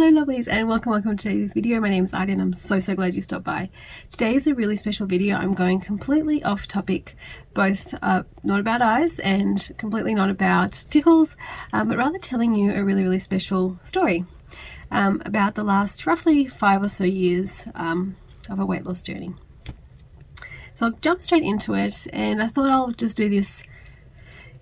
Hello lovelies, and welcome to today's video. My name is Alya and I'm so glad you stopped by. Today is a really special video. I'm going completely off topic, both not about eyes and completely not about tickles, but rather telling you a really special story about the last roughly 5 or so years of a weight loss journey. So I'll jump straight into it, and I thought I'll just do this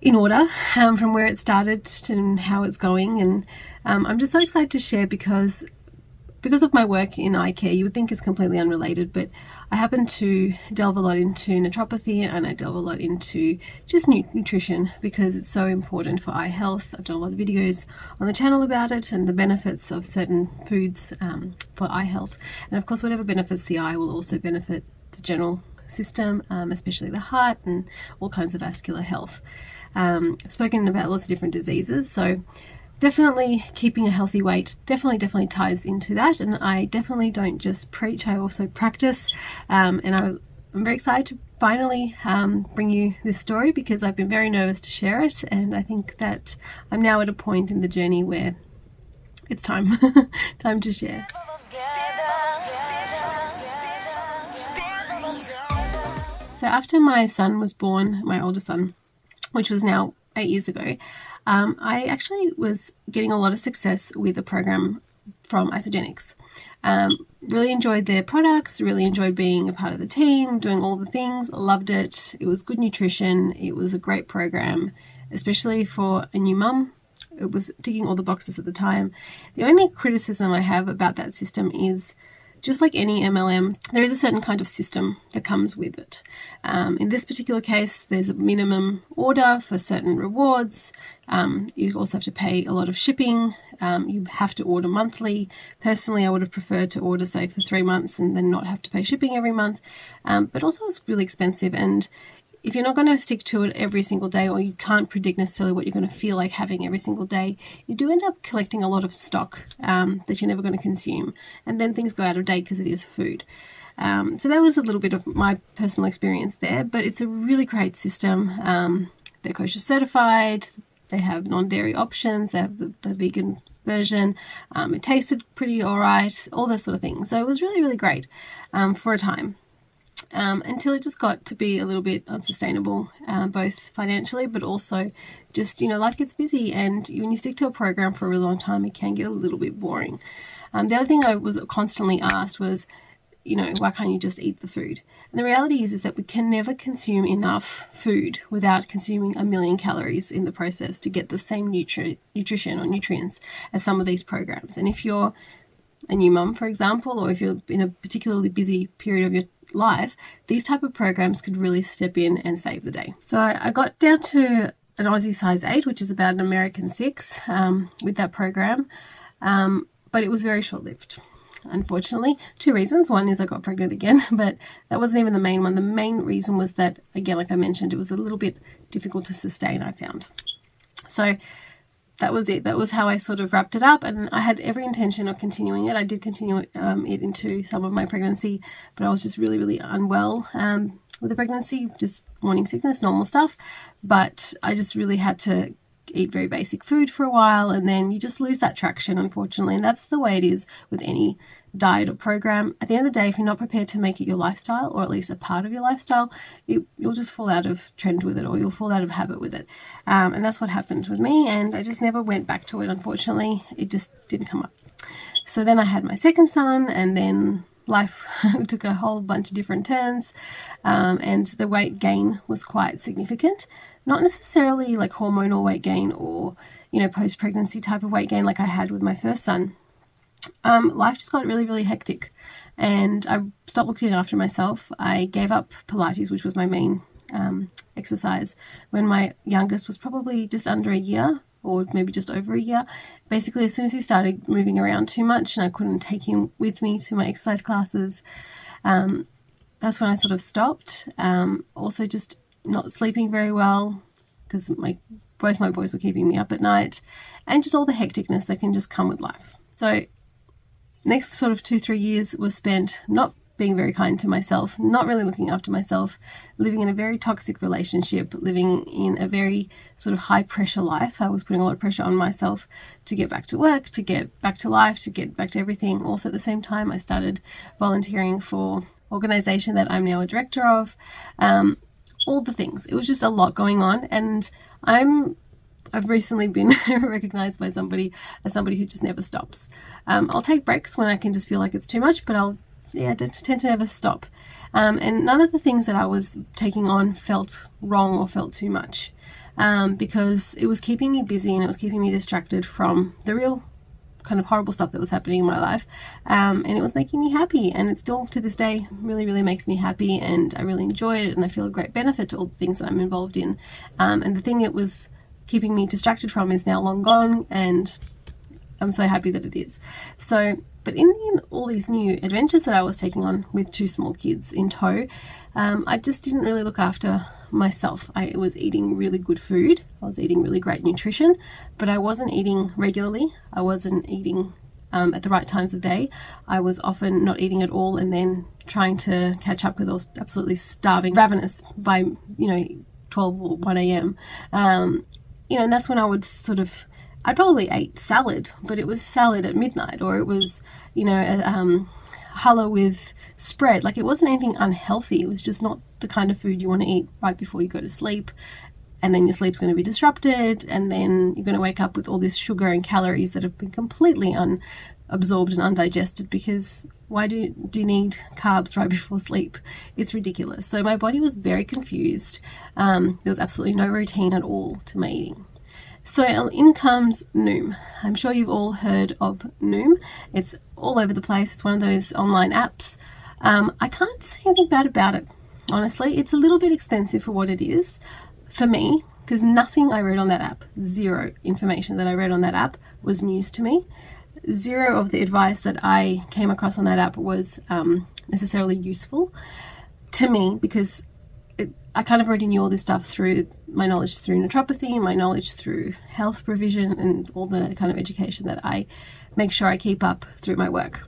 in order from where it started to how it's going. And I'm just so excited to share because of my work in eye care. You would think it's completely unrelated, but I happen to delve a lot into naturopathy, and I delve a lot into just nutrition because it's so important for eye health. I've done a lot of videos on the channel about it and the benefits of certain foods for eye health, and of course whatever benefits the eye will also benefit the general system, especially the heart and all kinds of vascular health. I've spoken about lots of different diseases, so definitely keeping a healthy weight definitely ties into that. And I definitely don't just preach, I also practice, and I'm very excited to finally bring you this story because I've been very nervous to share it, and I think that I'm now at a point in the journey where it's time to share. So after my son was born, my older son, which was now 8 years ago, I actually was getting a lot of success with a program from Isagenix. Really enjoyed their products, really enjoyed being a part of the team, doing all the things, loved it. It was good nutrition. It was a great program, especially for a new mum. It was ticking all the boxes at the time. The only criticism I have about that system is, just like any MLM, there is a certain kind of system that comes with it. In this particular case, there's a minimum order for certain rewards. You also have to pay a lot of shipping. You have to order monthly. Personally, I would have preferred to order, say, for 3 months and then not have to pay shipping every month. But also it's really expensive, and if you're not going to stick to it every single day, or you can't predict necessarily what you're going to feel like having every single day, you do end up collecting a lot of stock that you're never going to consume, and then things go out of date because it is food. So that was a little bit of my personal experience there, but it's a really great system. They're kosher certified, they have non-dairy options, they have the vegan version, it tasted pretty alright, all that sort of thing. So it was really great for a time. Until it just got to be a little bit unsustainable, both financially, but also just, life gets busy, and when you stick to a program for a really long time, it can get a little bit boring. The other thing I was constantly asked was, why can't you just eat the food? And the reality is that we can never consume enough food without consuming 1 million calories in the process to get the same nutrition or nutrients as some of these programs. And if you're a new mum, for example, or if you're in a particularly busy period of your life, these type of programs could really step in and save the day. So I got down to an Aussie size 8, which is about an American 6, with that program, but it was very short-lived, unfortunately. 2 reasons. One is I got pregnant again, but that wasn't even the main one. The main reason was that, again, like I mentioned, it was a little bit difficult to sustain, I found. So that was it. That was how I sort of wrapped it up, and I had every intention of continuing it. I did continue it into some of my pregnancy, but I was just really unwell with the pregnancy, just morning sickness, normal stuff. But I just really had to eat very basic food for a while, and then you just lose that traction, unfortunately, and that's the way it is with any diet or program. At the end of the day, if you're not prepared to make it your lifestyle, or at least a part of your lifestyle, you'll just fall out of trend with it, or you'll fall out of habit with it, and that's what happened with me, and I just never went back to it. Unfortunately, it just didn't come up. So then I had my second son, and then life took a whole bunch of different turns, and the weight gain was quite significant. Not necessarily like hormonal weight gain or post-pregnancy type of weight gain like I had with my first son. Life just got really hectic, and I stopped looking after myself. I gave up Pilates, which was my main exercise, when my youngest was probably just under a year, or maybe just over a year. Basically, as soon as he started moving around too much and I couldn't take him with me to my exercise classes, that's when I sort of stopped. Also just not sleeping very well because both my boys were keeping me up at night, and just all the hecticness that can just come with life. So next sort of 2-3 years was spent not being very kind to myself, not really looking after myself, living in a very toxic relationship, living in a very sort of high pressure life. I was putting a lot of pressure on myself to get back to work, to get back to life, to get back to everything. Also at the same time, I started volunteering for organization that I'm now a director of, all the things. It was just a lot going on, and I've recently been recognized by somebody as somebody who just never stops. I'll take breaks when I can just feel like it's too much, but I tend to never stop. And none of the things that I was taking on felt wrong or felt too much, because it was keeping me busy and it was keeping me distracted from the real kind of horrible stuff that was happening in my life, and it was making me happy, and it still to this day really makes me happy, and I really enjoy it, and I feel a great benefit to all the things that I'm involved in, and the thing it was keeping me distracted from is now long gone, and I'm so happy that it is. So, but in all these new adventures that I was taking on with 2 small kids in tow, I just didn't really look after myself. I was eating really good food, I was eating really great nutrition, but I wasn't eating regularly. I wasn't eating at the right times of day. I was often not eating at all and then trying to catch up because I was absolutely starving, ravenous by 12 or 1 a.m. And that's when I would I probably ate salad, but it was salad at midnight, or it was challah with spread. Like, it wasn't anything unhealthy. It was just not the kind of food you want to eat right before you go to sleep, and then your sleep's going to be disrupted, and then you're going to wake up with all this sugar and calories that have been completely unabsorbed and undigested, because why do you need carbs right before sleep? It's ridiculous. So my body was very confused. There was absolutely no routine at all to my eating. So in comes Noom. I'm sure you've all heard of Noom. It's all over the place. It's one of those online apps. I can't say anything bad about it, honestly. It's a little bit expensive for what it is for me, because nothing I read on that app, zero information that I read on that app was news to me. Zero of the advice that I came across on that app was necessarily useful to me, because I kind of already knew all this stuff through my knowledge through naturopathy, my knowledge through health provision, and all the kind of education that I make sure I keep up through my work.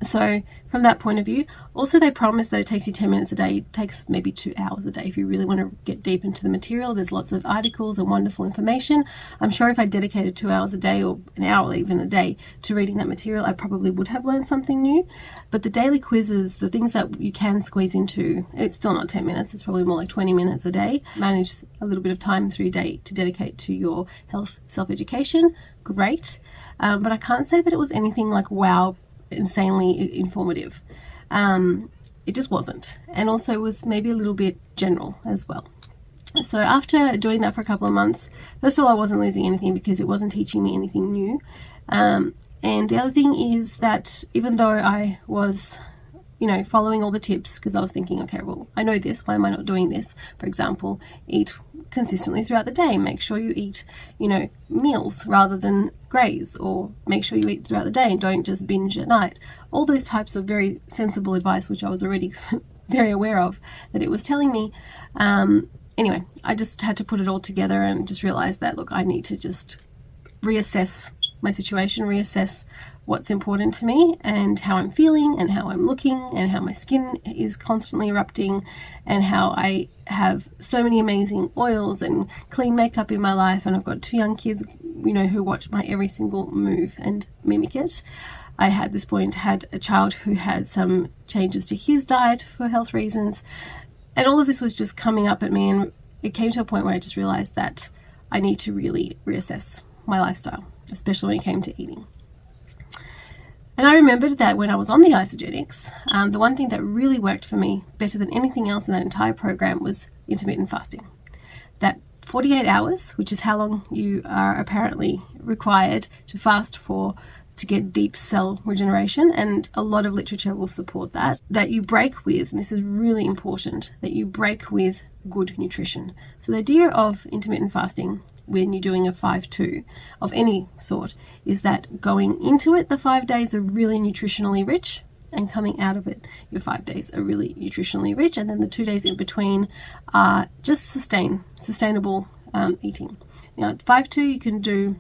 So from that point of view, also they promise that it takes you 10 minutes a day. It takes maybe 2 hours a day if you really want to get deep into the material. There's lots of articles and wonderful information. I'm sure if I dedicated 2 hours a day, or an hour even a day, to reading that material, I probably would have learned something new. But the daily quizzes, the things that you can squeeze into, it's still not 10 minutes. It's probably more like 20 minutes a day. Manage a little bit of time through your day to dedicate to your health self-education. Great. But I can't say that it was anything like, wow, insanely informative. It just wasn't, and also was maybe a little bit general as well. So after doing that for a couple of months, first of all, I wasn't losing anything because it wasn't teaching me anything new, and the other thing is that even though I was following all the tips, because I was thinking, okay, well, I know this, why am I not doing this? For example, eat consistently throughout the day, make sure you eat meals rather than graze, or make sure you eat throughout the day and don't just binge at night. All those types of very sensible advice, which I was already very aware of that it was telling me. Anyway, I just had to put it all together and just realize that, look, I need to just reassess my situation, reassess what's important to me and how I'm feeling and how I'm looking and how my skin is constantly erupting and how I have so many amazing oils and clean makeup in my life, and I've got 2 young kids who watch my every single move and mimic it. I at this point had a child who had some changes to his diet for health reasons, and all of this was just coming up at me, and it came to a point where I just realized that I need to really reassess my lifestyle, especially when it came to eating. And I remembered that when I was on the isogenics, the one thing that really worked for me better than anything else in that entire program was intermittent fasting. That 48 hours, which is how long you are apparently required to fast for to get deep cell regeneration, and a lot of literature will support that you break with, and this is really important, that you break with good nutrition. So the idea of intermittent fasting when you're doing a 5-2 of any sort is that going into it, the 5 days are really nutritionally rich, and coming out of it, your 5 days are really nutritionally rich, and then the 2 days in between are just sustainable eating. 5-2 you can do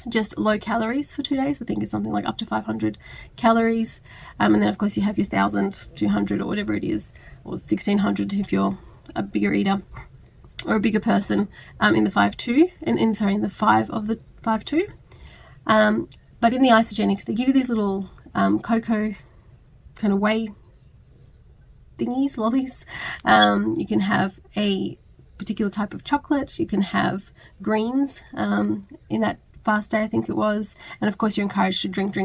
just low calories for 2 days. I think it's something like up to 500 calories. And then of course you have your 1,200 or whatever it is, or 1,600 if you're a bigger eater or a bigger person, in the 5-2, in the 5 of the 5-2. But in the isogenics, they give you these little cocoa kind of whey thingies, lollies. You can have a particular type of chocolate. You can have greens in that fast day, I think it was. And of course you're encouraged to drink.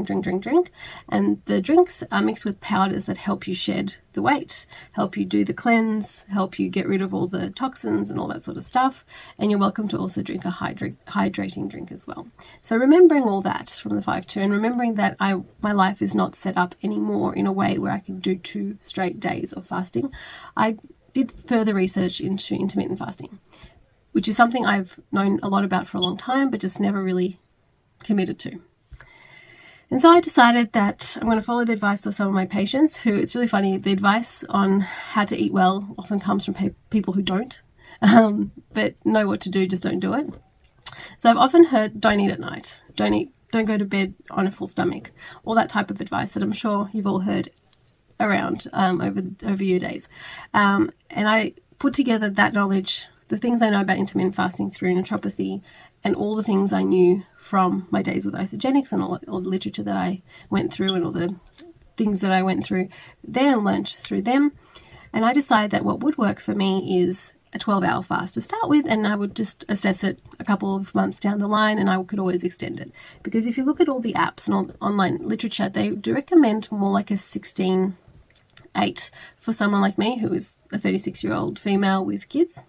And the drinks are mixed with powders that help you shed the weight, help you do the cleanse, help you get rid of all the toxins and all that sort of stuff. And you're welcome to also drink a hydrating drink as well. So remembering all that from the 5-2, and remembering that my life is not set up anymore in a way where I can do 2 straight days of fasting, I did further research into intermittent fasting, which is something I've known a lot about for a long time, but just never really committed to. And so I decided that I'm going to follow the advice of some of my patients who, it's really funny, the advice on how to eat well often comes from people who don't, but know what to do, just don't do it. So I've often heard, don't eat at night, don't go to bed on a full stomach, all that type of advice that I'm sure you've all heard around over your days. And I put together that knowledge, the things I know about intermittent fasting through naturopathy, and all the things I knew from my days with isogenics and all the literature that I went through and all the things that I went through there and learnt through them. And I decided that what would work for me is a 12-hour fast to start with, and I would just assess it a couple of months down the line, and I could always extend it. Because if you look at all the apps and all the online literature, they do recommend more like a 16-8 for someone like me who is a 36-year-old female with kids.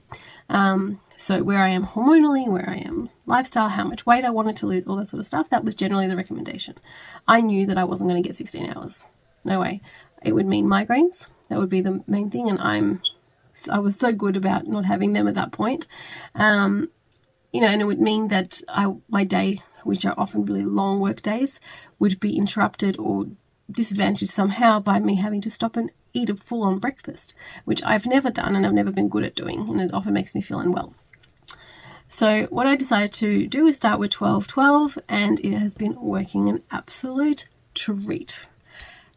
So where I am hormonally, where I am lifestyle, how much weight I wanted to lose, all that sort of stuff, that was generally the recommendation. I knew that I wasn't going to get 16 hours. No way. It would mean migraines. That would be the main thing. And I was so good about not having them at that point. And it would mean that my day, which are often really long work days, would be interrupted or disadvantaged somehow by me having to stop and eat a full-on breakfast, which I've never done and I've never been good at doing, and it often makes me feel unwell. So what I decided to do is start with 12-12, and it has been working an absolute treat.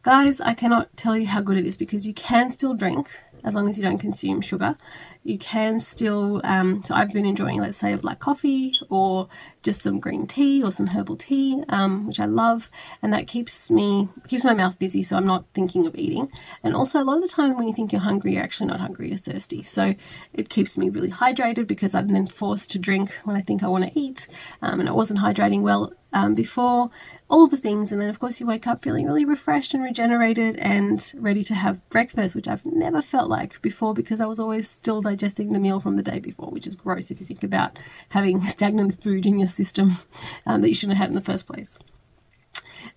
Guys, I cannot tell you how good it is, because you can still drink as long as you don't consume sugar. You can still, so I've been enjoying, let's say, a black coffee or just some green tea or some herbal tea, which I love, and that keeps my mouth busy, so I'm not thinking of eating. And also a lot of the time when you think you're hungry, you're actually not hungry, you're thirsty. So it keeps me really hydrated, because I'm then forced to drink when I think I want to eat, and I wasn't hydrating well before, all the things. And then of course you wake up feeling really refreshed and regenerated and ready to have breakfast, which I've never felt like before, because I was always still digesting the meal from the day before, which is gross if you think about having stagnant food in your system that you shouldn't have had in the first place.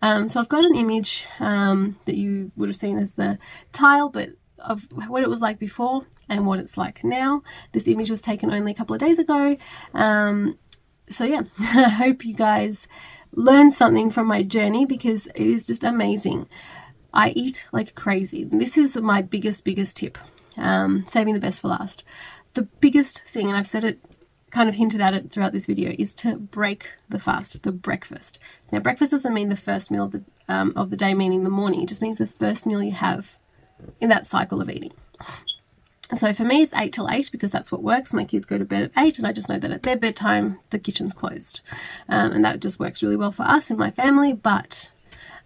So I've got an image that you would have seen as the tile, but of what it was like before and what it's like now. This image was taken only a couple of days ago. So yeah, I hope you guys learned something from my journey, because it is just amazing. I eat like crazy. This is my biggest tip, saving the best for last. The biggest thing, and I've said it, kind of hinted at it throughout this video, is to break the fast, the breakfast. Now, breakfast doesn't mean the first meal of the day, meaning the morning. It just means the first meal you have in that cycle of eating. So for me, it's 8 till 8, because that's what works. My kids go to bed at 8, and I just know that at their bedtime, the kitchen's closed. And that just works really well for us and my family, but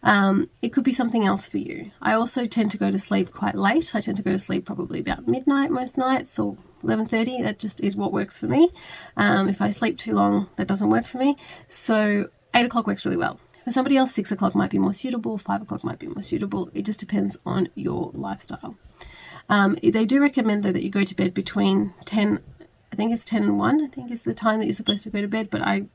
it could be something else for you. I also tend to go to sleep quite late. I tend to go to sleep probably about midnight most nights, or 11:30. That just is what works for me. If I sleep too long, that doesn't work for me. So 8 o'clock works really well. For somebody else, 6 o'clock might be more suitable, 5 o'clock might be more suitable. It just depends on your lifestyle. They do recommend, though, that you go to bed between 10, I think it's 10 and 1, I think is the time that you're supposed to go to bed, but I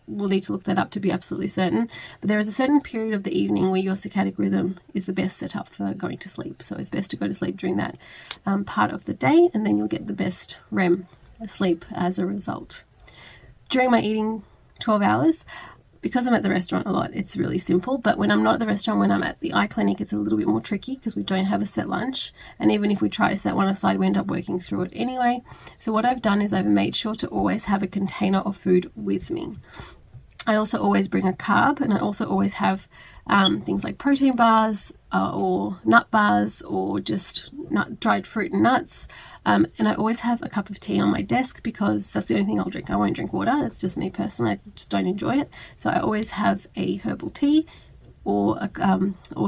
will need to look that up to be absolutely certain. But there is a certain period of the evening where your circadian rhythm is the best set up for going to sleep. So it's best to go to sleep during that part of the day, and then you'll get the best REM sleep as a result. During my eating 12 hours, because I'm at the restaurant a lot, it's really simple. But when I'm not at the restaurant, when I'm at the eye clinic, it's a little bit more tricky, because we don't have a set lunch. And even if we try to set one aside, we end up working through it anyway. So what I've done is I've made sure to always have a container of food with me. I also always bring a carb, and I also always have things like protein bars or nut bars, or just dried fruit and nuts. And I always have a cup of tea on my desk, because that's the only thing I'll drink. I won't drink water. That's just me personally. I just don't enjoy it. So I always have a herbal tea or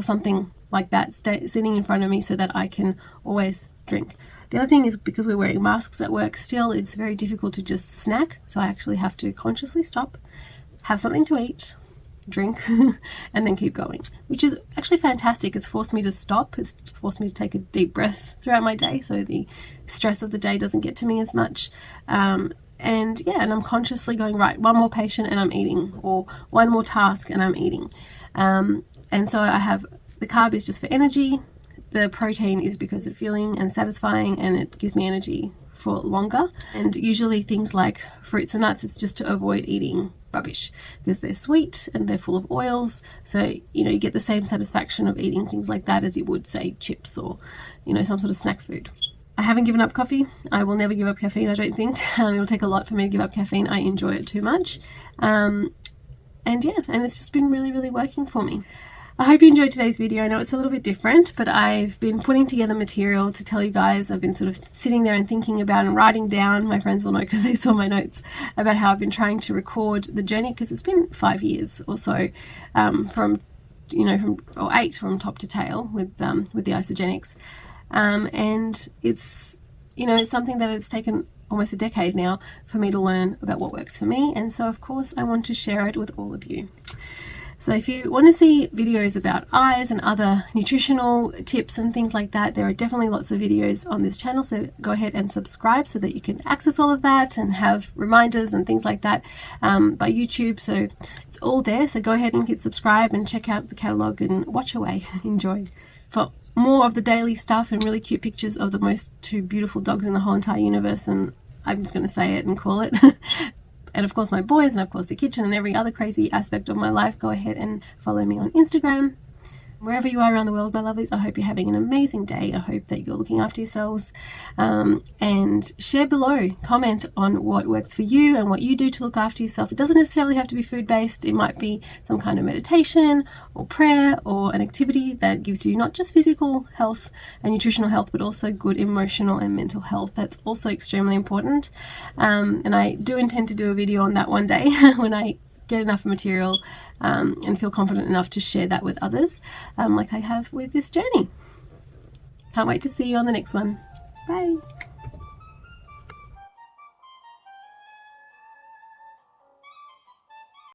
something like that sitting in front of me, so that I can always drink. The other thing is, because we're wearing masks at work still, it's very difficult to just snack. So I actually have to consciously stop, have something to eat, drink, and then keep going, which is actually fantastic. It's forced me to stop. It's forced me to take a deep breath throughout my day, so the stress of the day doesn't get to me as much. And I'm consciously going, right, one more patient and I'm eating, or one more task and I'm eating. And so I have, the carb is just for energy. The protein is because of filling and satisfying, and it gives me energy for longer. And usually things like fruits and nuts, it's just to avoid eating rubbish, because they're sweet and they're full of oils. So, you get the same satisfaction of eating things like that as you would, say, chips or, some sort of snack food. I haven't given up coffee. I will never give up caffeine, I don't think. It'll take a lot for me to give up caffeine. I enjoy it too much. And it's just been really, really working for me. I hope you enjoyed today's video. I know it's a little bit different, but I've been putting together material to tell you guys. I've been sort of sitting there and thinking about and writing down. My friends will know because they saw my notes about how I've been trying to record the journey, because it's been 5 years or so from 8 from top to tail with the Isagenix. And it's something that has taken almost a decade now for me to learn about what works for me. And so, of course, I want to share it with all of you. So if you want to see videos about eyes and other nutritional tips and things like that, there are definitely lots of videos on this channel. So go ahead and subscribe so that you can access all of that and have reminders and things like that by YouTube. So it's all there. So go ahead and hit subscribe and check out the catalogue and watch away. Enjoy. For more of the daily stuff and really cute pictures of the most two beautiful dogs in the whole entire universe, and I'm just going to say it and call it, and of course my boys, and of course the kitchen, and every other crazy aspect of my life, go ahead and follow me on Instagram. Wherever you are around the world, my lovelies, I hope you're having an amazing day. I hope that you're looking after yourselves, and share below, comment on what works for you and what you do to look after yourself. It doesn't necessarily have to be food-based. It might be some kind of meditation or prayer or an activity that gives you not just physical health and nutritional health, but also good emotional and mental health. That's also extremely important. And I do intend to do a video on that one day when I get enough material and feel confident enough to share that with others, like I have with this journey. Can't wait to see you on the next one. Bye.